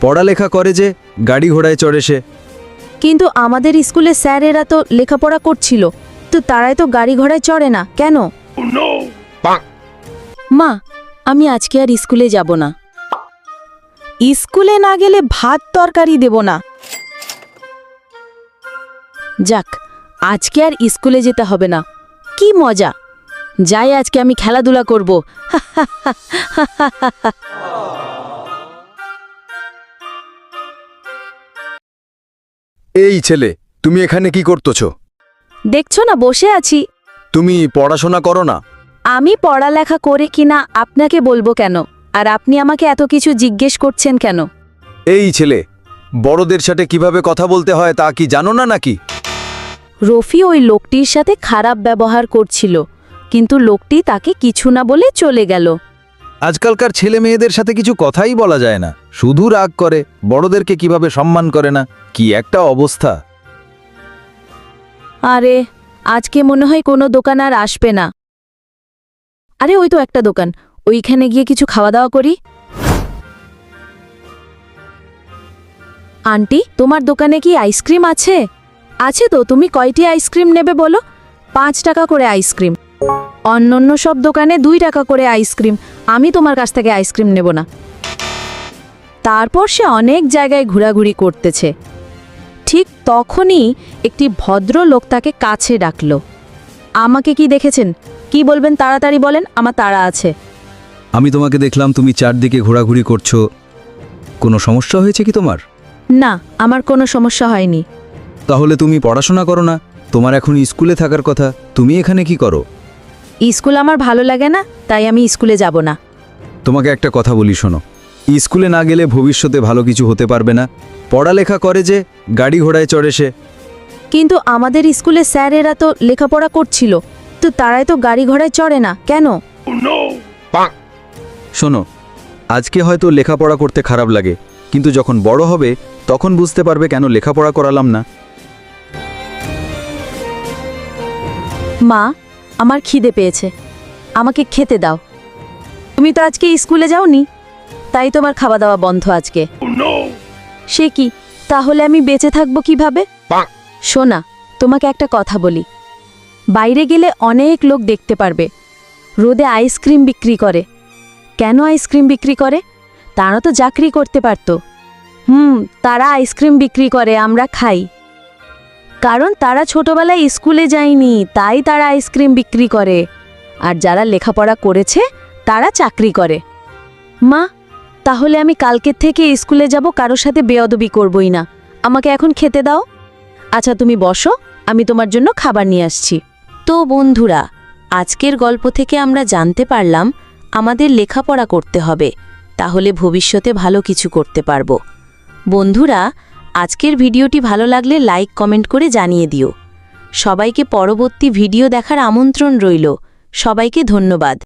পড়ালেখা করে যে, গাড়ি ঘোড়ায় চড়ে সে। কিন্তু আমাদের স্কুলে স্যারেরা তো লেখাপড়া করছিল, তো তারাই তো গাড়ি ঘোড়ায় চড়ে না কেন? মা, আমি আজকে আর স্কুলে যাব না। স্কুলে না গেলে ভাত তরকারি দেব না। যাক, আজকে আর স্কুলে যেতে হবে না। কি মজা! যাই, আজকে আমি খেলাধুলা করব। এই ছেলে, তুমি এখানে কি করতেছ? দেখছো না, বসে আছি। তুমি পড়াশোনা করো না? আমি পড়ালেখা করে কিনা আপনাকে বলবো কেন? আর আপনি আমাকে এত কিছু জিজ্ঞেস করছেন কেন? এই ছেলে, বড়দের সাথে কিভাবে কথা বলতে হয় তা কি জানো না নাকি? রফি ওই লোকটির সাথে খারাপ ব্যবহার করছিল, কিন্তু লোকটি তাকে কিছু না বলে চলে গেল। আজকালকার ছেলে মেয়েদের সাথে কিছু কথাই বলা যায় না, শুধু রাগ করে, বড়দেরকে কিভাবে সম্মান করে না। কি একটা অবস্থা! আরে, আজকে মনে হয় কোনো দোকান আর আসবে না। আরে, ওই তো একটা দোকান, ওইখানে গিয়ে কিছু খাওয়া দাওয়া করি। আন্টি, তোমার দোকানে কি আইসক্রিম আছে? আছে তো, তুমি কয়টি আইসক্রিম নেবে বলো? 5 টাকা করে আইসক্রিম। অন্যান্য সব দোকানে 2 টাকা করে আইসক্রিম। আমি তোমার কাছ থেকে আইসক্রিম নেব না। তারপর সে অনেক জায়গায় ঘোরাঘুরি করতেছে। ঠিক তখনই একটি ভদ্রলোক তাকে কাছে ডাকল। আমাকে কি দেখেছেন? কি বলবেন তাড়াতাড়ি বলেন, আমার তাড়া আছে। আমি তোমাকে দেখলাম তুমি চারদিকে ঘোরাঘুরি করছো, কোনো সমস্যা হয়েছে কি তোমার? না, আমার কোনো সমস্যা হয়নি। তাহলে তুমি পড়াশোনা করো না? তোমার এখন স্কুলে থাকার কথা, তুমি এখানে কি করো? স্কুল আমার ভালো লাগে না, তাই আমি স্কুলে যাব না। তোমাকে একটা কথা বলি, শোনো। স্কুলে না গেলে ভবিষ্যতে ভালো কিছু হতে পারবে না। পড়ালেখা করে যে, গাড়ি ঘোড়ায় চড়ে সে। কিন্তু আমাদের স্কুলে স্যারেরা তো লেখাপড়া করছিল, তো তারাই তো গাড়ি ঘোড়ায় চড়ে না কেন? শোনো, আজকে হয়তো লেখাপড়া করতে খারাপ লাগে, কিন্তু যখন বড় হবে তখন বুঝতে পারবে কেন লেখাপড়া করালাম না। মা, আমার খিদে পেয়েছে, আমাকে খেতে দাও। তুমি তো আজকে স্কুলে যাওনি, তাই তোমার খাওয়া দাওয়া বন্ধ আজকে। সে কি, তাহলে আমি বেঁচে থাকবো কিভাবে? শোনা, তোমাকে একটা কথা বলি। বাইরে গেলে অনেক লোক দেখতে পারবে, রোদে আইসক্রিম বিক্রি করে। কেন আইসক্রিম বিক্রি করে? তারা তো চাকরি করতে পারত। তারা আইসক্রিম বিক্রি করে, আমরা খাই। কারণ তারা ছোটবেলায় স্কুলে যায়নি, তাই তারা আইসক্রিম বিক্রি করে। আর যারা লেখাপড়া করেছে তারা চাকরি করে। মা, তাহলে আমি কালকের থেকে স্কুলে যাব, কারোর সাথে বেয়াদবি করবই না। আমাকে এখন খেতে দাও। আচ্ছা, তুমি বসো, আমি তোমার জন্য খাবার নিয়ে আসছি। তো বন্ধুরা, আজকের গল্প থেকে আমরা জানতে পারলাম আমাদের লেখাপড়া করতে হবে, তাহলে ভবিষ্যতে ভালো কিছু করতে পারবো। বন্ধুরা, আজকের ভিডিওটি ভালো লাগলে লাইক কমেন্ট করে জানিয়ে দিও। সবাইকে পরবর্তী ভিডিও দেখার আমন্ত্রণ রইল। সবাইকে ধন্যবাদ।